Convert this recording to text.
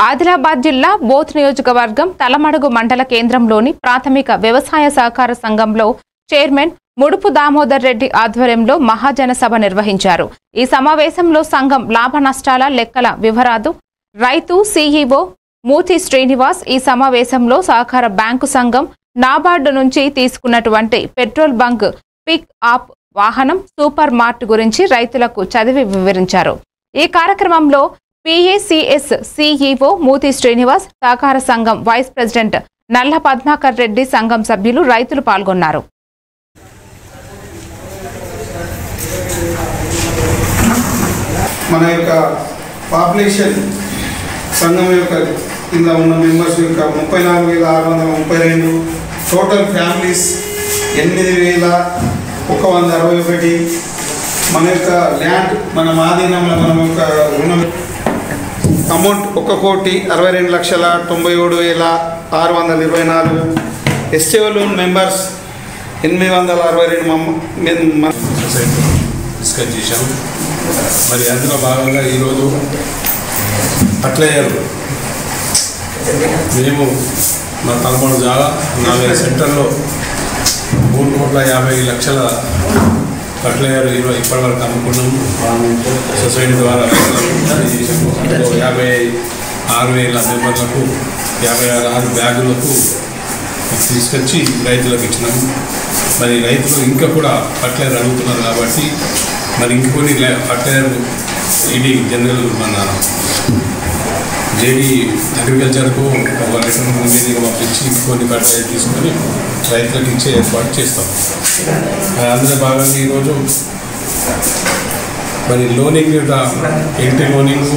ఆదిలాబాద్ జిల్లా బోత్ నియోజకవర్గం తలమడుగు మండల కేంద్రంలోని ప్రాథమిక వ్యవసాయ సహకార సంఘంలో చైర్మన్ ముడుపు దామోదర్ రెడ్డి ఆధ్వర్యంలో మహాజన సభ నిర్వహించారు. ఈ సమావేశంలో సంఘం లాభ నష్టాల లెక్కల వివరాలు రైతు సీఈఓ మూతి శ్రీనివాస్ ఈ సమావేశంలో సహకార బ్యాంకు సంఘం నాబార్డు నుంచి తీసుకున్నటువంటి పెట్రోల్ బంక్ పిక్ అప్ వాహనం సూపర్ మార్ట్ గురించి రైతులకు చదివి వివరించారు. ఈ కార్యక్రమంలో PACS CEO మూతి శ్రీనివాస్, సహకార సంఘం వైస్ ప్రెసిడెంట్ నల్ల పద్మాకర్ రెడ్డి, సంఘం సభ్యులు, రైతులు పాల్గొన్నారు. మన యొక్క పాపులేషన్ సంఘం యొక్క కింద ఉన్న మెంబర్స్ యొక్క 34,632, టోటల్ ఫ్యామిలీస్ 8,161. మన యొక్క ల్యాండ్ మన ఆధీనంలో మన యొక్క రుణం amount 1,62,97,624. STO loan members 862 discuss చేశాము. మరి అందులో భాగంగా ఈరోజు అట్లయ్యారు మేము మా తలమడు జాగా 40 సెంటర్లో 3,50,00,000 అట్లయ్యారు ఇప్పటి వరకు అమ్ముకున్నాము. సొసైటీ ద్వారా 56,000 మెంబర్లకు 56 బ్యాగులకు తీసుకొచ్చి రైతులకు ఇచ్చినాము. మరి రైతులు ఇంకా కూడా ఫర్టిలైజర్ అడుగుతున్నారు కాబట్టి మరి ఇంకొన్ని ఫర్టిలైజర్ ఇది జనరల్ మన జేడీ అగ్రికల్చర్కు ఒక లెటర్ మీదుగా పంపించి కొన్ని ఫర్టిలైజర్ తీసుకొని రైతులకు ఇచ్చే ఏర్పాటు చేస్తాం. అందులో భాగంగా ఈరోజు మరి లోనింగ్ ఎంట్రీ లోనింగ్